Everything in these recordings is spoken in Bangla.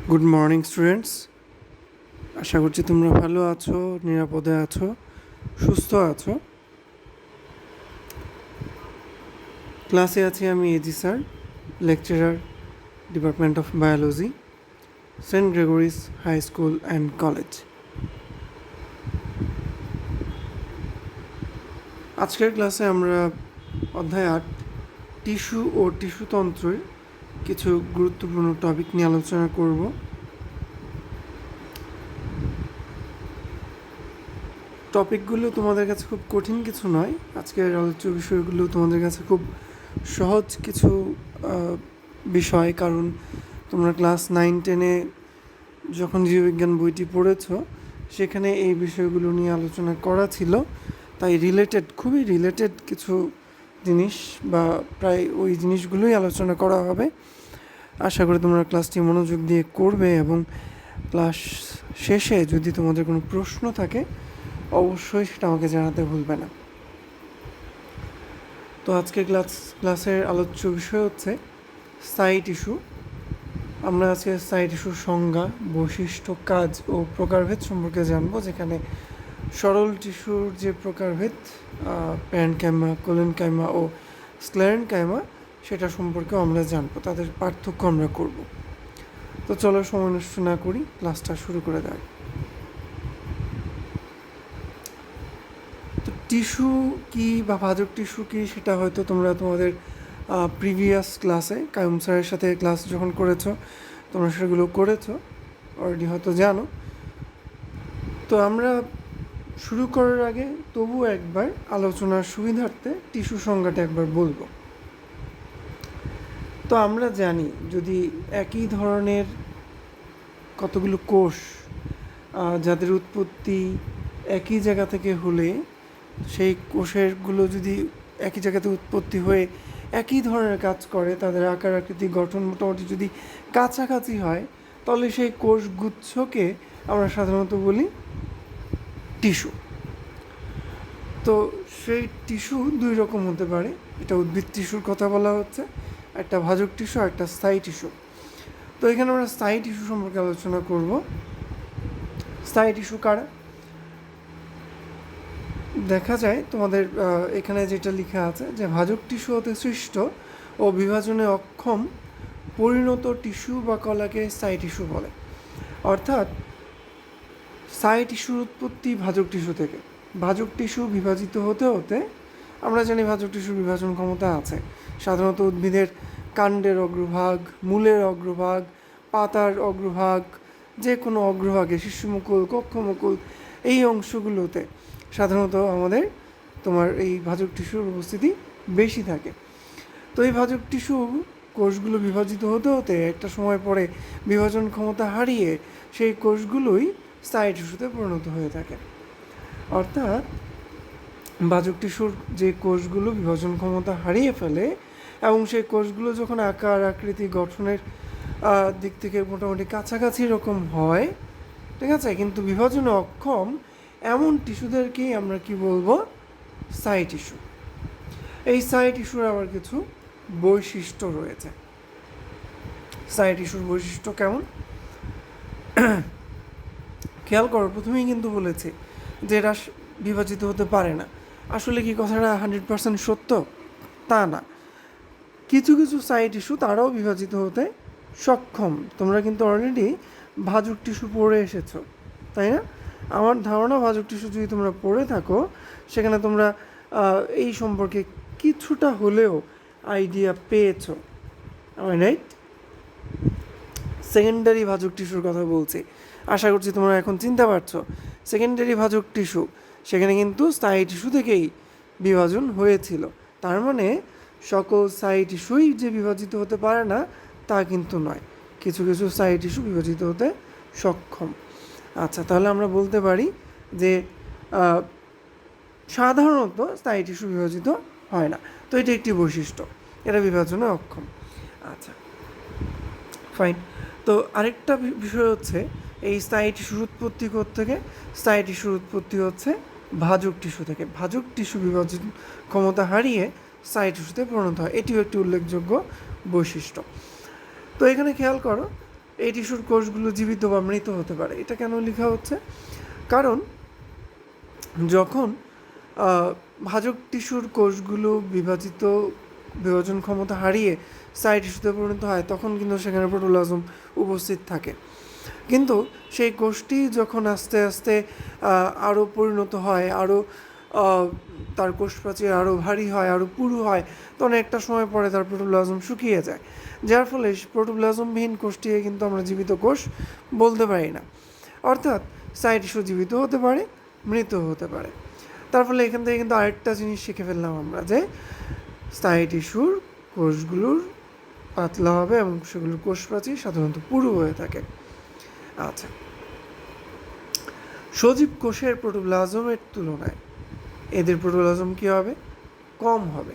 Good morning students. আশা করছি তোমরা ভালো আছো, নিরাপদে আছো, সুস্থ আছো। ক্লাসে আছি আমি A G sir, lecturer, department of biology, Saint Gregory's high school and college. আজকের ক্লাসে আমরা অধ্যায় 8 টিস্যু ও টিস্যুতন্ত্রের কিছু গুরুত্বপূর্ণ টপিক নিয়ে আলোচনা করব। টপিকগুলো তোমাদের কাছে খুব কঠিন কিছু নয়, আজকের আলোচ্য বিষয়গুলো তোমাদের কাছে খুব সহজ কিছু বিষয়, কারণ তোমরা ক্লাস 9-10-এ যখন জীববিজ্ঞান বইটি পড়েছ সেখানে এই বিষয়গুলো নিয়ে আলোচনা করা ছিল, তাই খুবই রিলেটেড কিছু জিনিস বা প্রায় ওই জিনিসগুলোই আলোচনা করা হবে। আশা করি তোমরা ক্লাসটি মনোযোগ দিয়ে করবে এবং ক্লাস শেষে যদি তোমাদের কোনো প্রশ্ন থাকে অবশ্যই সেটা আমাকে জানাতে ভুলবে না। তো আজকে ক্লাসের আলোচ্য বিষয় হচ্ছে স্থায়ী টিস্যু। আমরা আজকে স্থায়ী টিস্যুর সংজ্ঞা, বৈশিষ্ট্য, কাজ ও প্রকারভেদ সম্পর্কে জানবো, যেখানে সরল টিস্যুর যে প্রকারভেদ প্যারেনকাইমা, কোলেনকাইমা ও স্ক্লেরেনকাইমা সেটা সম্পর্কেও আমরা জানবো, তাদের পার্থক্য আমরা করব। তো চলো সময় নষ্ট না করি, ক্লাসটা শুরু করে দেয়। তো টিস্যু কী বা ভাজক টিস্যু কী সেটা হয়তো তোমরা তোমাদের প্রিভিয়াস ক্লাসে কায়ুম স্যারের সাথে ক্লাস যখন করেছো তোমরা সেগুলো করেছো, অলরেডি হয়তো জানো। তো আমরা শুরু করার আগে তবুও একবার আলোচনার সুবিধার্থে টিস্যু সংজ্ঞাটা একবার বলবো। তো আমরা জানি যদি একই ধরনের কতগুলো কোষ যাদের উৎপত্তি একই জায়গা থেকে হলে, সেই কোষেরগুলো যদি একই জায়গাতে উৎপত্তি হয়ে একই ধরনের কাজ করে, তাদের আকার আকৃতি গঠন মোটামুটি যদি কাছাকাছি হয়, তাহলে সেই কোষগুচ্ছকে আমরা সাধারণত বলি টিস্যু। তো সেই টিস্যু দুই রকম হতে পারে, এটা উদ্ভিদ টিস্যুর কথা বলা হচ্ছে, একটা ভাজক টিস্যু আর একটা স্থায়ী টিস্যু। তো এখানে আমরা স্থায়ী টিস্যু সম্পর্কে আলোচনা করব। স্থায়ী টিস্যু কারা? দেখা যায় তোমাদের এখানে যেটা লেখা আছে যে ভাজক টিস্যু হতে সৃষ্ট ও বিভাজনে অক্ষম পরিণত টিস্যু বা কলাকে স্থায়ী টিস্যু বলে। অর্থাৎ স্থায়ী টিস্যুর উৎপত্তি ভাজক টিস্যু থেকে। ভাজক টিস্যু বিভাজিত হতে হতে, আমরা জানি ভাজক টিস্যুর বিভাজন ক্ষমতা আছে, সাধারণত উদ্ভিদের কাণ্ডের অগ্রভাগ, মূলের অগ্রভাগ, পাতার অগ্রভাগ, যে কোনো অগ্রভাগে, শীর্ষমুকুল, কক্ষমুকুল, এই অংশগুলোতে সাধারণত আমাদের তোমার এই ভাজক টিস্যুর উপস্থিতি বেশি থাকে। তো এই ভাজক টিস্যু কোষগুলো বিভাজিত হতে হতে একটা সময় পরে বিভাজন ক্ষমতা হারিয়ে সেই কোষগুলোই স্থায়ী টিস্যুতে পরিণত হয়ে থাকে। অর্থাৎ ভাজক টিস্যুর যে কোষগুলো বিভাজন ক্ষমতা হারিয়ে ফেলে এবং সেই কোষগুলো যখন আকার আকৃতি গঠনের দিক থেকে মোটামুটি কাছাকাছি রকম হয়, ঠিক আছে, কিন্তু বিভাজনে অক্ষম, এমন টিস্যুদেরকেই আমরা কি বলবো? স্থায়ী টিস্যু। এই স্থায়ী টিস্যুর আবার কিছু বৈশিষ্ট্য রয়েছে। স্থায়ী টিস্যুর বৈশিষ্ট্য কেমন খেয়াল করো। প্রথমেই কিন্তু বলেছে যে এরা বিভাজিত হতে পারে না। আসলে কি কথাটা 100% সত্য? তা না। কিছু কিছু স্থায়ী টিস্যু তারাও বিভাজিত হতে সক্ষম। তোমরা কিন্তু অলরেডি ভাজক টিস্যু পড়ে এসেছো, তাই না? আমার ধারণা ভাজক টিস্যু যদি তোমরা পড়ে থাকো, সেখানে তোমরা এই সম্পর্কে কিছুটা হলেও আইডিয়া পেয়েছো, রাইট? সেকেন্ডারি ভাজক টিস্যুর কথা বলছি, আশা করছি তোমরা এখন চিনতে পারছো। সেকেন্ডারি ভাজক টিস্যু, সেখানে কিন্তু স্থায়ী টিস্যু থেকেই বিভাজন হয়েছিল। তার মানে সকল স্থায়ী টিস্যুই যে বিভাজিত হতে পারে না তা কিন্তু নয়, কিছু কিছু স্থায়ী টিস্যু বিভাজিত হতে সক্ষম। আচ্ছা, তাহলে আমরা বলতে পারি যে সাধারণত স্থায়ী টিস্যু বিভাজিত হয় না। তো এটি একটি বৈশিষ্ট্য, এরা বিভাজনে অক্ষম। আচ্ছা, ফাইন। তো আরেকটা বিষয় হচ্ছে এই স্থায়ী টিস্যুর উৎপত্তি থেকে, স্থায়ী টিস্যুর উৎপত্তি হচ্ছে ভাজক টিস্যু থেকে। ভাজক টিস্যু বিভাজন ক্ষমতা হারিয়ে স্থায়ী টিস্যুতে পরিণত হয়, এটিও একটি উল্লেখযোগ্য বৈশিষ্ট্য। তো এখানে খেয়াল করো, এই টিস্যুর কোষগুলো জীবিত বা মৃত হতে পারে। এটা কেন লেখা হচ্ছে? কারণ যখন ভাজক টিস্যুর কোষগুলো বিভাজন ক্ষমতা হারিয়ে সাইড টিস্যুতে পরিণত হয়, তখন কিন্তু সেখানে প্রোটোপ্লাজম উপস্থিত থাকে। কিন্তু সেই কোষটি যখন আস্তে আস্তে আরও পরিণত হয়, আরও তার কোষপ্রাচীর আরও ভারী হয়, আরও পুরু হয়, তখন একটা সময় পরে তার প্রোটোপ্লাজম শুকিয়ে যায়, যার ফলে প্রোটোপ্লাজমবিহীন কোষটিকে কিন্তু আমরা জীবিত কোষ বলতে পারি না। অর্থাৎ সাইড টিস্যু জীবিত হতে পারে, মৃত হতে পারে। তার ফলে এখান থেকে কিন্তু আরেকটা জিনিস শিখে ফেললাম আমরা, যে স্থায়ী টিস্যুর কোষগুলোর পাতলা হবে এবং সেগুলোর কোষপ্রাচীর সাধারণত পুরু হয়ে থাকে। আচ্ছা, সজীব কোষের প্রোটোপ্লাজমের তুলনায় এদের প্রোটোপ্লাজম কী হবে? কম হবে।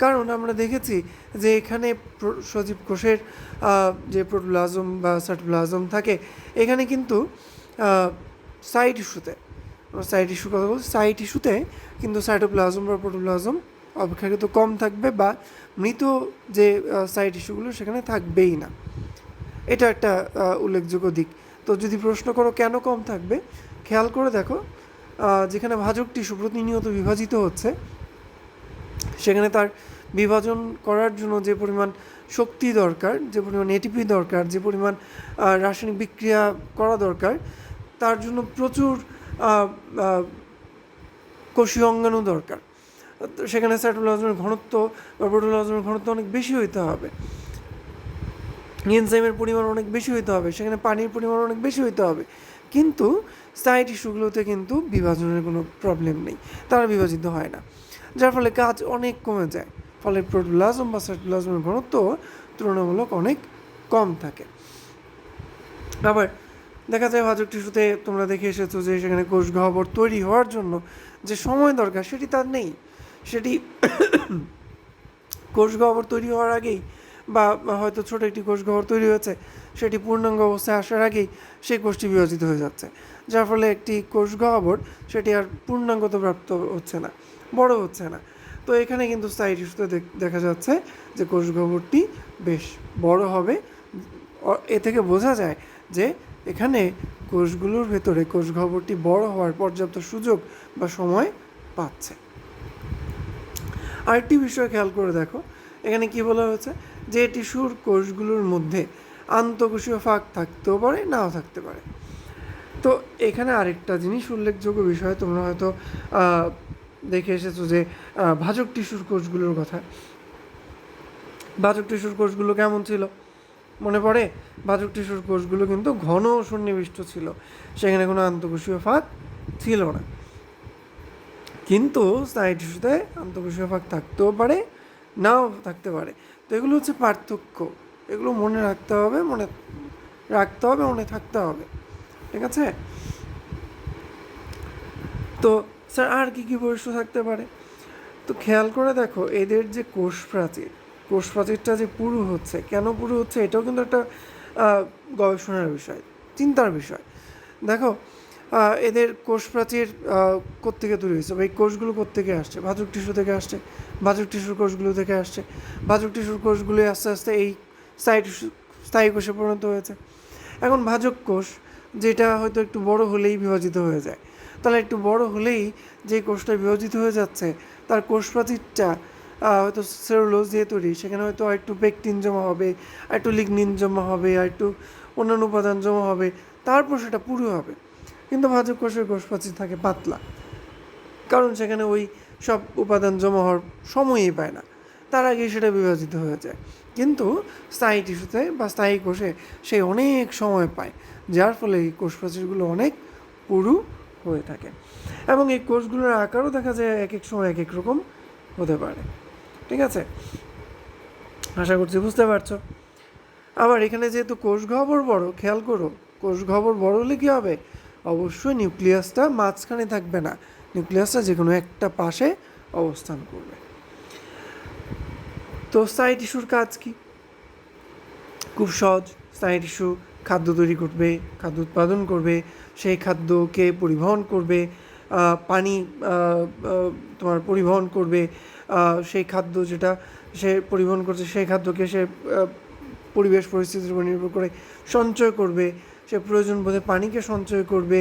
কারণ আমরা দেখেছি যে এখানে সজীব কোষের যে প্রোটোপ্লাজম বা সাইটোপ্লাজম থাকে, এখানে কিন্তু সাইড টিস্যুতে, সাইড টিস্যুর কথা বলছি, সাইড টিস্যুতে কিন্তু সাইটোপ্লাজম বা প্রোটোপ্লাজম অপেক্ষাকৃত কম থাকবে, বা মৃত যে সাইড টিস্যুগুলো সেখানে থাকবেই না। এটা একটা উল্লেখযোগ্য দিক। তো যদি প্রশ্ন করো কেন কম থাকবে, খেয়াল করে দেখো, যেখানে ভাজক টিস্যু প্রতিনিয়ত বিভাজিত হচ্ছে, সেখানে তার বিভাজন করার জন্য যে পরিমাণ শক্তি দরকার, যে পরিমাণ এটিপি দরকার, যে পরিমাণ রাসায়নিক বিক্রিয়া করা দরকার, তার জন্য প্রচুর কোষীয় অঙ্গাণু দরকার। সেখানে সাইটোপ্লাজমের ঘনত্ব বা প্রোটোপ্লাজমের ঘনত্ব অনেক বেশি হইতে হবে, এনজাইমের পরিমাণ অনেক বেশি হইতে হবে, সেখানে পানির পরিমাণ অনেক বেশি হইতে হবে। কিন্তু স্থায়ী টিস্যুগুলোতে কিন্তু বিভাজনের কোনো প্রবলেম নেই, তারা বিভাজিত হয় না, যার ফলে কাজ অনেক কমে যায়। ফলে প্রোটোপ্লাজম বা সাইটোপ্লাজমের ঘনত্ব তুলনামূলক অনেক কম থাকে। আবার দেখা যায় ভাজক টিস্যুতে তোমরা দেখে এসেছো যে সেখানে কোষ গহ্বর তৈরি হওয়ার জন্য যে সময় দরকার সেটি তার নেই। সেটি কোষ গহ্বর তৈরি হওয়ার আগেই, বা হয়তো ছোটো একটি কোষ গহ্বর তৈরি হয়েছে, সেটি পূর্ণাঙ্গ অবস্থায় আসার আগেই সেই কোষটি বিভাজিত হয়ে যাচ্ছে, যার ফলে একটি কোষ গহ্বর সেটি আর পূর্ণাঙ্গতা প্রাপ্ত হচ্ছে না, বড় হচ্ছে না। তো এখানে কিন্তু স্থায়ী টিস্যুতে দেখা যাচ্ছে যে কোষ গহ্বরটি বেশ বড় হবে। এ থেকে বোঝা যায় যে এখানে কোষগুলোর ভেতরে কোষ গহ্বরটি বড় হওয়ার পর্যাপ্ত সুযোগ বা সময় পাচ্ছে। আরেকটি বিষয় খেয়াল করে দেখো, এখানে কি বলা হয়েছে, যে টিস্যুর কোষগুলোর মধ্যে আন্তঃকোষীয় ফাঁক থাকতেও পারে, নাও থাকতে পারে। তো এখানে আরেকটা জিনিস উল্লেখযোগ্য বিষয়, তোমরা হয়তো দেখে এসেছো যে ভাজক টিস্যুর কোষগুলোর কথা। ভাজক টিস্যুর কোষগুলো কেমন ছিল মনে পড়ে? ভাজক টিস্যুর কোষগুলো কিন্তু ঘন সন্নিবিষ্ট ছিল, সেখানে কোনো আন্তঃকোষীয় ফাঁক ছিল না। কিন্তু স্থায়ী টিস্যুতে আন্তঃকোষীয় ফাঁক থাকতেও পারে, নাও থাকতে পারে। তো এগুলো হচ্ছে পার্থক্য, এগুলো মনে রাখতে হবে, মনে থাকতে হবে, ঠিক আছে? তো স্যার আর কী কী বৈশিষ্ট্য থাকতে পারে? তো খেয়াল করে দেখো, এদের যে কোষপ্রাচীরটা যে পুরু হচ্ছে, কেন পুরু হচ্ছে, এটাও কিন্তু একটা গবেষণার বিষয়, চিন্তার বিষয়। দেখো, এদের কোষপ্রাচীর কোত্থেকে তৈরি হয়েছে, বা এই কোষগুলো কোত্থেকে আসছে? ভাজক টিস্যু থেকে আসছে, ভাজক টিস্যুর কোষগুলো থেকে আসছে। ভাজক টিস্যুর কোষগুলো আস্তে আস্তে এই স্থায়ী কোষে পরিণত হয়েছে। এখন ভাজক কোষ যেটা হয়তো একটু বড় হলেই বিভাজিত হয়ে যায়, তাহলে একটু বড় হলেই যে কোষটা বিভাজিত হয়ে যাচ্ছে, তার কোষপ্রাচীরটা হয়তো সেলুলোজ দিয়ে তৈরি, সেখানে হয়তো আর একটু পেকটিন জমা হবে, আর একটু লিগনিন জমা হবে, আর একটু অন্যান্য উপাদান জমা হবে, তারপর সেটা পুরো হবে। কিন্তু ভাজক কোষের কোষপ্রাচীর থাকে পাতলা, কারণ সেখানে ওই সব উপাদান জমা হওয়ার সময়ই পায় না, তার আগেই সেটা বিভাজিত হয়ে যায়। কিন্তু স্থায়ী টিস্যুতে বা স্থায়ী কোষে সে অনেক সময় পায়, যার ফলে এই কোষপ্রাচীরগুলো অনেক পুরু হয়ে থাকে, এবং এই কোষগুলোর আকারও দেখা যায় এক এক সময় এক এক রকম হতে পারে। ঠিক আছে, আশা করছি বুঝতে পারছো। আবার এখানে যেহেতু কোষ গহ্বর বড়, খেয়াল করো, কোষ গহ্বর বড় হলে কী হবে? অবশ্যই নিউক্লিয়াসটা মাঝখানে থাকবে না, নিউক্লিয়াসটা যে কোনো একটা পাশে অবস্থান করবে। তো স্থায়ী টিস্যুর কাজ কি? খুব সহজ। স্থায়ী টিস্যু খাদ্য তৈরি করবে, খাদ্য উৎপাদন করবে, সেই খাদ্যকে পরিবহন করবে, পানি তোমার পরিবহন করবে, সেই খাদ্য যেটা সে পরিবহন করছে সেই খাদ্যকে সে পরিবেশ পরিস্থিতির উপর নির্ভর করে সঞ্চয় করবে, সে প্রয়োজন বোধে পানিকে সঞ্চয় করবে,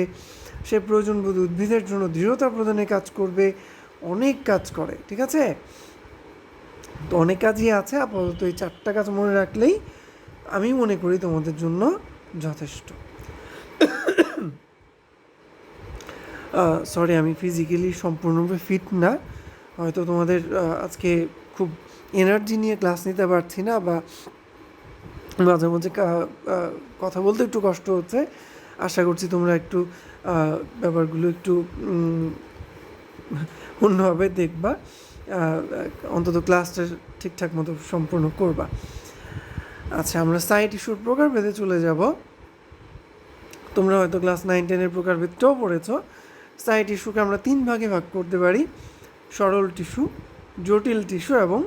সে প্রয়োজন বোধে উদ্ভিদের জন্য দৃঢ়তা প্রদানে কাজ করবে, অনেক কাজ করে। ঠিক আছে, তো অনেক কাজই আছে, আপাতত এই 4টা কাজ মনে রাখলেই আমি মনে করি তোমাদের জন্য যথেষ্ট। সরি, আমি ফিজিক্যালি সম্পূর্ণরূপে ফিট না, হয়তো তোমাদের আজকে খুব এনার্জি নিয়ে ক্লাস নিতে পারছি না, বা মাঝে মাঝে কথা বলতে একটু কষ্ট হচ্ছে। আশা করছি তোমরা একটু ব্যাপারগুলো একটু অন্যভাবে দেখবা, অন্তত ক্লাসটা ঠিকঠাক মতো সম্পূর্ণ করবা। আচ্ছা, আমরা সাইট ইস্যুর প্রকারভেদে চলে যাব। তোমরা হয়তো ক্লাস 9-10-এর প্রকারভেদটাও পড়েছ। সাইট ইস্যুকে আমরা 3 ভাগে ভাগ করতে পারি: সরল টিস্যু, জটিল টিস্যু এবং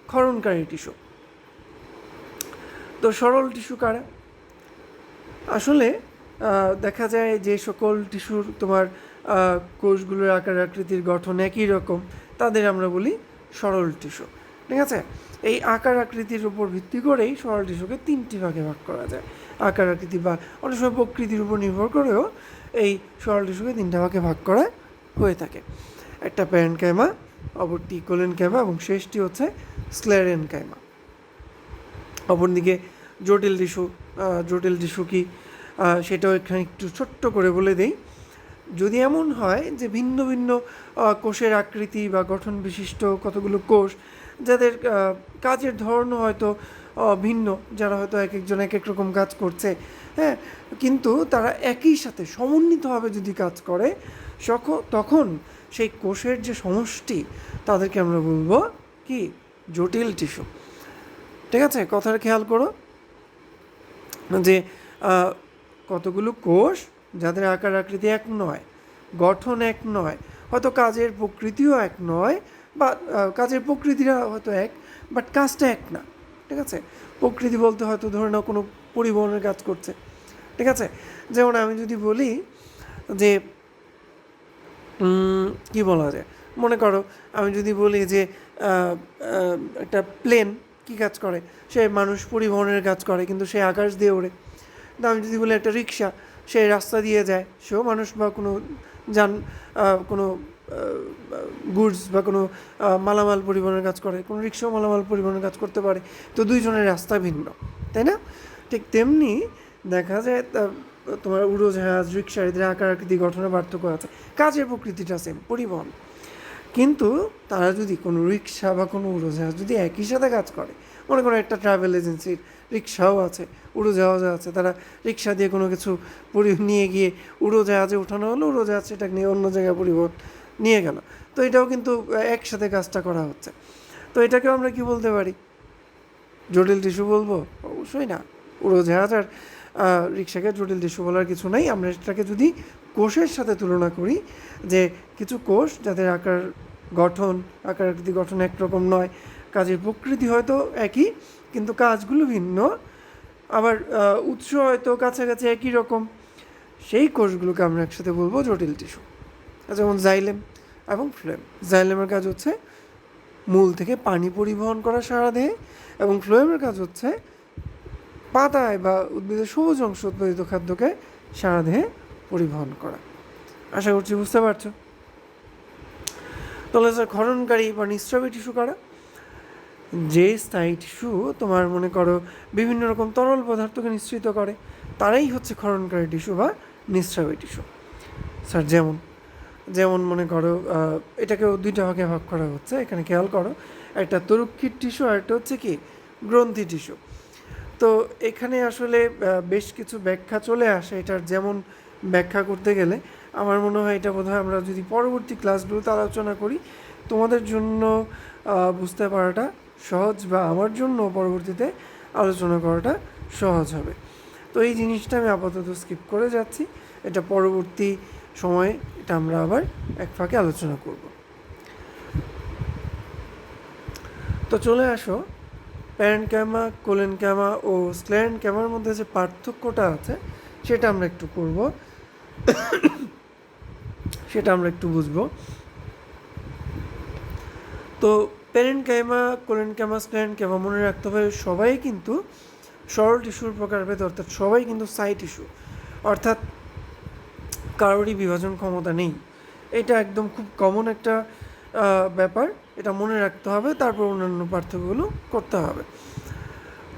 ক্ষরণকারী টিস্যু। তো সরল টিস্যু কারা? আসলে দেখা যায় যে সকল টিস্যুর তোমার কোষগুলোর আকার আকৃতির গঠন একই রকম, তাদের আমরা বলি সরল টিস্যু। ঠিক আছে, এই আকার আকৃতির উপর ভিত্তি করেই সরল টিস্যুকে 3টি ভাগে ভাগ করা যায়। আকার আকৃতি বা অনেক সময় প্রকৃতির উপর নির্ভর করেও এই সরল টিস্যুকে 3টা ভাগে ভাগ করা হয়ে থাকে। একটা প্যারেনকাইমা, অপরটি কোলেনকাইমা এবং শেষটি হচ্ছে স্ক্লেরেনকাইমা। অপরদিকে জটিল টিস্যু কি সেটাও এখানে একটু ছোট্ট করে বলে দেই। যদি এমন হয় যে ভিন্ন ভিন্ন কোষের আকৃতি বা গঠন বিশিষ্ট কতগুলো কোষ, যাদের কাজের ধরনও হয়তো ভিন্ন, যারা হয়তো এক একজন এক এক রকম কাজ করছে, হ্যাঁ, কিন্তু তারা একই সাথে সমন্বিতভাবে যদি কাজ করে, তখন সেই কোষের যে সমষ্টি, তাদেরকে আমরা বলবো কি? জটিল টিস্যু। ঠিক আছে, কথার খেয়াল করো যে কতগুলো কোষ যাদের আকার আকৃতি এক নয়, গঠন এক নয়, হয়তো কাজের প্রকৃতিও এক নয়, বা কাজের প্রকৃতিটা হয়তো এক, বাট কাজটা এক না। ঠিক আছে, প্রকৃতি বলতে হয়তো ধরে নাও কোনো পরিবহনের কাজ করছে। ঠিক আছে, যেমন আমি যদি বলি যে কি বলা যায়, মনে করো আমি যদি বলি যে একটা প্লেন কী কাজ করে, সে মানুষ পরিবহনের কাজ করে, কিন্তু সে আকাশ দিয়ে ওড়ে। কিন্তু আমি যদি বলি একটা রিক্সা, সে রাস্তা দিয়ে যায়, সেও মানুষ বা কোনো কোনো গুডস বা কোনো মালামাল পরিবহনের কাজ করে, কোনো রিক্সাও মালামাল পরিবহনের কাজ করতে পারে, তো দুইজনের রাস্তা ভিন্ন, তাই না? ঠিক তেমনি দেখা যায় তোমার উড়োজাহাজ, রিক্সা, এদের আকার আকৃতি গঠনের পার্থক্য আছে, কাজের প্রকৃতিটা সেম, পরিবহন। কিন্তু তারা যদি কোনো রিক্সা বা কোনো উড়োজাহাজ যদি একই সাথে কাজ করে, মনে করো একটা ট্রাভেল এজেন্সির রিক্সাও আছে, উড়োজাহাজও আছে, তারা রিক্সা দিয়ে কোনো কিছু নিয়ে গিয়ে উড়োজাহাজে ওঠানো হলো, উড়োজাহাজ সেটাকে নিয়ে অন্য জায়গায় পরিবহন নিয়ে গেল, তো এটাও কিন্তু একসাথে কাজটা করা হচ্ছে। তো এটাকেও আমরা কি বলতে পারি? জটিল টিস্যু বলবো? অবশ্যই না। উড়োজাহাজ আর রিক্সাকে জটিল টিস্যু বলার কিছু নেই। আমরা এটাকে যদি কোষের সাথে তুলনা করি, যে কিছু কোষ যাদের আকার আকৃতি গঠন একরকম নয়, কাজের প্রকৃতি হয়তো একই কিন্তু কাজগুলো ভিন্ন, আবার উৎস হয়তো কাছাকাছি একই রকম, সেই কোষগুলোকে আমরা একসাথে বলবো জটিল টিস্যু। যেমন জাইলেম এবং ফ্লোয়েম। জাইলেমের কাজ হচ্ছে মূল থেকে পানি পরিবহন করা সারা দেহে, এবং ফ্লোয়েমের কাজ হচ্ছে পাতায় বা উদ্ভিদের সবুজ অংশ উৎপাদিত খাদ্যকে সারা দেহে পরিবহন করা। আশা করছি বুঝতে পারছো। তাহলে স্যার ক্ষরণকারী বা নিঃস্রাবী টিস্যু কারা? যে স্থায়ী টিস্যু তোমার মনে করো বিভিন্ন রকম তরল পদার্থকে নিঃসৃত করে, তারাই হচ্ছে ক্ষরণকারী টিস্যু বা নিঃস্রাবী টিস্যু। স্যার যেমন মনে করো এটাকেও 2টা ভাগে ভাগ করা হচ্ছে, এখানে খেয়াল করো, একটা তরুক্ষীর টিস্যু আর একটা হচ্ছে কি গ্রন্থি টিস্যু। তো এখানে আসলে বেশ কিছু ব্যাখ্যা চলে আসে, এটার যেমন ব্যাখ্যা করতে গেলে আমার মনে হয় এটা বোধহয় আমরা যদি পরবর্তী ক্লাসগুলোতে আলোচনা করি, তোমাদের জন্য বুঝতে পারাটা সহজ, বা আমার জন্য পরবর্তীতে আলোচনা করাটা সহজ হবে। তো এই জিনিসটা আমি আপাতত স্কিপ করে যাচ্ছি, এটা পরবর্তী সময়ে এটা আমরা আবার এক ফাঁকে আলোচনা করব। তো চলে আসো, প্যারেনকাইমা, কোলেনকাইমা ও স্ক্লেরেনকাইমার মধ্যে যে পার্থক্যটা আছে সেটা আমরা একটু করব, সেটা আমরা একটু বুঝবো। তো প্যারেনকাইমা, কোলেনকাইমা, স্ক্লেরেনকাইমা মনে রাখতে হবে সবাই কিন্তু সরল টিস্যুর প্রকারভেদ, অর্থাৎ সবাই কিন্তু সাই টিস্যু, অর্থাৎ কারোরই বিভাজন ক্ষমতা নেই। এটা একদম খুব কমন একটা ব্যাপার, এটা মনে রাখতে হবে, তারপর অন্যান্য পার্থক্যগুলো করতে হবে।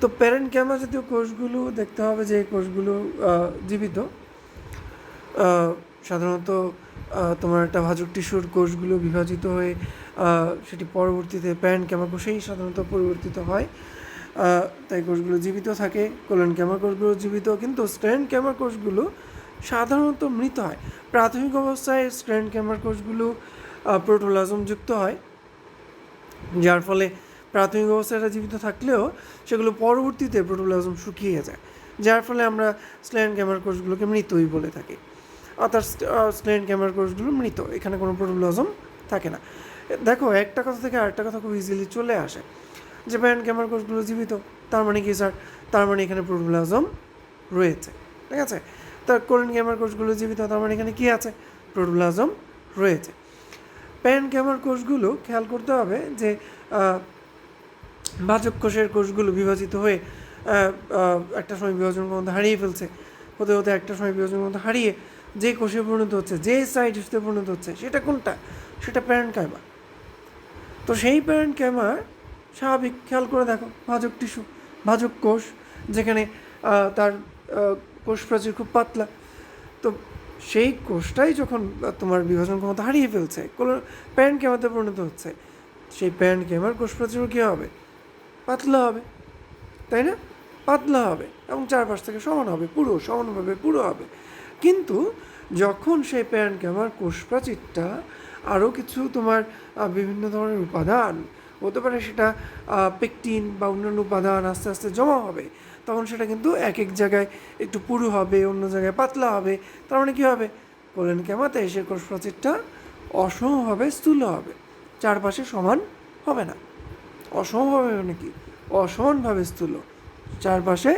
তো প্যারেনকাইমা জাতীয় কোষগুলো দেখতে হবে যে কোষগুলো জীবিত, সাধারণত তোমার একটা ভাজক টিস্যুর কোষগুলো বিভাজিত হয়ে সেটি পরবর্তীতে প্যারেনকাইমা কোষেই সাধারণত পরিবর্তিত হয়, তাই কোষগুলো জীবিত থাকে। কোলনকাইমা কোষগুলো জীবিত, কিন্তু স্ক্লেরেনকাইমা কোষগুলো সাধারণত মৃত হয়। প্রাথমিক অবস্থায় স্ক্লেরেনকাইমা কোষগুলো প্রোটোপ্লাজম যুক্ত হয়, যার ফলে প্রাথমিক অবস্থায় জীবিত থাকলেও সেগুলো পরবর্তীতে প্রোটোপ্লাজম শুকিয়ে যায়, যার ফলে আমরা স্ক্লেরেনকাইমা কোষগুলোকে মৃতই বলে থাকি। অর্থাৎ স্ক্লেরেনকাইমা কোষগুলো মৃত, এখানে কোনো প্রোটোপ্লাজম থাকে না। দেখো, একটা কথা থেকে আরেকটা কথা খুব ইজিলি চলে আসে যে প্যারেনকাইমা কোষগুলো জীবিত, তার মানে কি স্যার? তার মানে এখানে প্রোটোপ্লাজম রয়েছে, ঠিক আছে? তার কোলনকাইমা কোষগুলো জীবিত, তার মানে এখানে কি আছে? প্রোটোপ্লাজম রয়েছে। প্যারেনকাইমা কোষগুলো খেয়াল করতে হবে যে ভাজক কোষের কোষগুলো বিভাজিত হয়ে একটা সময় বিভাজন ক্ষমতা হারিয়ে ফেলছে, হতে হতে একটা সময় বিভাজন ক্ষমতা হারিয়ে যে কোষে পরিণত হচ্ছে, যে সাইট টিস্যুতে পরিণত হচ্ছে, সেটা কোনটা? সেটা প্যারেনকাইমা। তো সেই প্যারেনকাইমা স্বাভাবিক, খেয়াল করে দেখো, ভাজক টিস্যু, ভাজক কোষ, যেখানে তার কোষ প্রাচীর খুব পাতলা। তো সেই কোষটাই যখন তোমার বিভাজন ক্ষমতা হারিয়ে ফেলছে, প্যারেনকাইমাতে পরিণত হচ্ছে, সেই প্যারেনকাইমার কোষ প্রাচীরও কী হবে? পাতলা হবে, তাই না? পাতলা হবে এবং চারপাশ থেকে সমান হবে, পুরো সমানভাবে পুরো হবে। কিন্তু যখন সেই প্যারেনকাইমার কোষ প্রাচীরটা আরও কিছু তোমার বিভিন্ন ধরনের উপাদান হতে পারে, সেটা পেকটিন বা অন্যান্য উপাদান আস্তে আস্তে জমা হবে, তখন সেটা কিন্তু এক এক জায়গায় একটু পুরু হবে, অন্য জায়গায় পাতলা হবে। তার মানে কী হবে? কোলনকাইমাতে সে কোষ প্রাচীরটা অসমভাবে স্থূল হবে, চারপাশে সমান হবে না। অসমভাবে মানে কি? অসমানভাবে স্থূল, চারপাশে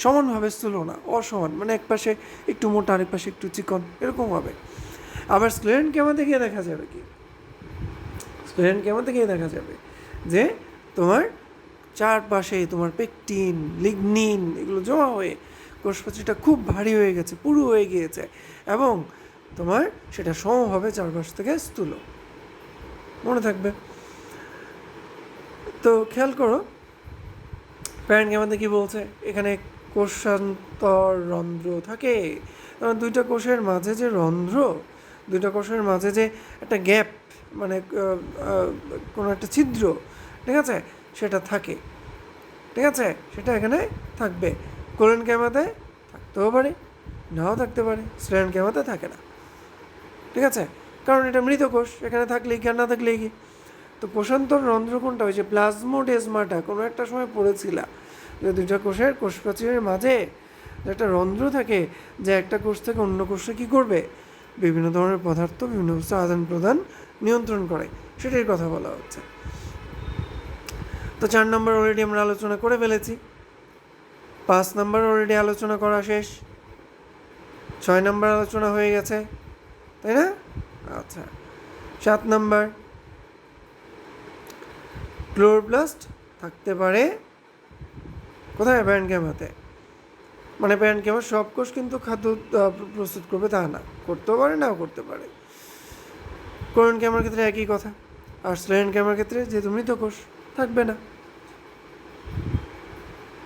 সমানভাবে স্থূল না, অসমান, মানে এক পাশে একটু মোটা, আরেক পাশে একটু চিকন, এরকম হবে। আবার স্ক্লেরেনকাইমাতে গিয়ে দেখা যাবে কি? স্ক্লেরেনকাইমাতে গিয়ে দেখা যাবে যে তোমার চারপাশে তোমার পেকটিন, লিগনিন এগুলো জমা হয়ে কোষপ্রাচীরটা খুব ভারী হয়ে গেছে, পুরু হয়ে গিয়েছে, এবং তোমার সেটা সমভাবে চারপাশ থেকে স্থূল। মনে থাকবে। তো খেয়াল করো, প্যারেনকাইমাতে কি বলছে? এখানে কোষান্তর রন্ধ্র থাকে। দুইটা কোষের মাঝে যে রন্ধ্র, দুইটা কোষের মাঝে যে একটা গ্যাপ, মানে কোনো একটা ছিদ্র, ঠিক আছে, সেটা থাকে, ঠিক আছে, সেটা এখানে থাকবে। কোলনকাইমাতে থাকতেও পারে, নাও থাকতে পারে, স্ক্লেরেনকাইমাতে থাকে না, ঠিক আছে, কারণ এটা মৃত কোষ, এখানে থাকলেই কি আর না থাকলেই কি। তো কোষান্তর রন্ধ্র কোনটা? হয়েছে প্লাজমোডেজমাটা, কোনো একটা সময় পড়েছিল যে দুইটা কোষের কোষ প্রাচীরের মাঝে একটা রন্ধ্র থাকে, যে একটা কোষ থেকে অন্য কোষে কী করবে? বিভিন্ন ধরনের পদার্থ বিভিন্ন অবস্থায় আদান প্রদান নিয়ন্ত্রণ করে, সেটার কথা বলা হচ্ছে। তো 4 নম্বর অলরেডি আমরা আলোচনা করে ফেলেছি, 5 নম্বর অলরেডি আলোচনা করা শেষ, 6 নম্বর আলোচনা হয়ে গেছে, তাই না? আচ্ছা, 7 নম্বর, ক্লোরোপ্লাস্ট থাকতে পারে কোথায়? প্যারেনকাইমাতে। মানে প্যারেনকাইমার সব কোষ কিন্তু খাদ্য প্রস্তুত করবে তা না, করতেও পারে, নাও করতে পারে। কোলনকাইমার ক্ষেত্রে একই কথা। আর স্ক্লেরেনকাইমার ক্ষেত্রে যেহেতু মৃত কোষ, থাকবে না।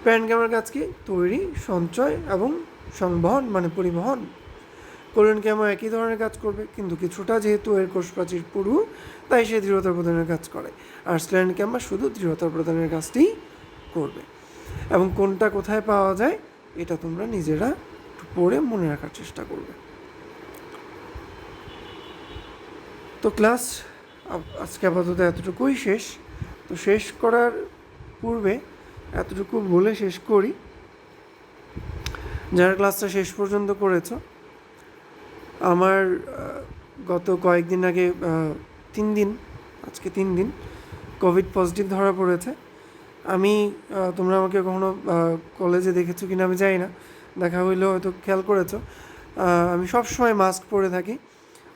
প্যারেনকাইমার কাজ কি? তৈরি, সঞ্চয় এবং সংবহন, মানে পরিবহন। কোলনকাইমা একই ধরনের কাজ করবে, কিন্তু কিছুটা যেহেতু এর কোষ প্রাচীর পুরু, তাই সে দৃঢ়তা প্রদানের কাজ করে। আর স্ক্লেরেনকাইমা শুধু দৃঢ়তা প্রদানের কাজটি করবে। এবং কোনটা কোথায় পাওয়া যায় এটা তোমরা নিজেরা একটু পড়ে মনে রাখার চেষ্টা করবে। তো ক্লাস আজকে আপাতত এতটুকুই শেষ। তো শেষ করার পূর্বে এতটুকু বলে শেষ করি, যারা ক্লাসটা শেষ পর্যন্ত করেছো, আমার গত কয়েকদিন আগে 3 দিন, আজকে 3 দিন কোভিড পজিটিভ ধরা পড়েছে। আমি তোমরা আমাকে কখনো কলেজে দেখেছো কিনা আমি জানি না, দেখা হইলেও হয়তো খেয়াল করেছো, আমি সবসময় মাস্ক পরে থাকি,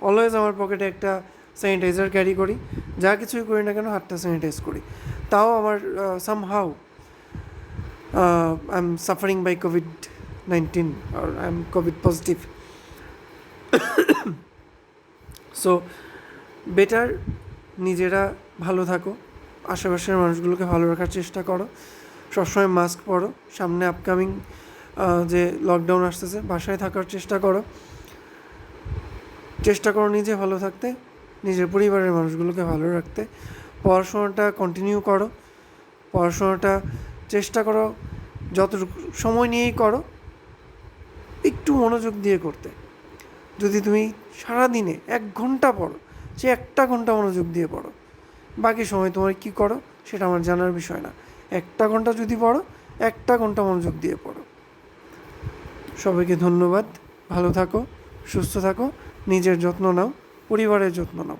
অলওয়েজ আমার পকেটে একটা স্যানিটাইজার ক্যারি করি, যা কিছুই করি না কেন হাতটা স্যানিটাইজ করি। তাও আমার somehow I'm suffering by COVID-19 or I'm COVID positive. So better নিজেরা ভালো থাকো, আশেপাশের মানুষগুলোকে ভালো রাখার চেষ্টা করো, সবসময় মাস্ক পরো, সামনে আপকামিং যে লকডাউন আসতেছে বাসায় থাকার চেষ্টা করো নিজে ভালো থাকতে, নিজের পরিবারের মানুষগুলোকে ভালো রাখতে। পড়াশোনাটা কন্টিনিউ করো, পড়াশোনাটা চেষ্টা করো যতটুকু সময় নিয়েই করো, একটু মনোযোগ দিয়ে করতে। যদি তুমি সারাদিনে 1 ঘন্টা পড়ো, সে 1টা ঘন্টা মনোযোগ দিয়ে পড়ো, বাকি সময় তোমার কী করো সেটা আমার জানার বিষয় না। 1টা ঘন্টা যদি পড়ো, 1টা ঘন্টা মনোযোগ দিয়ে পড়ো। সবাইকে ধন্যবাদ, ভালো থাকো, সুস্থ থাকো, নিজের যত্ন নাও, পরিবারের যত্ন নাও।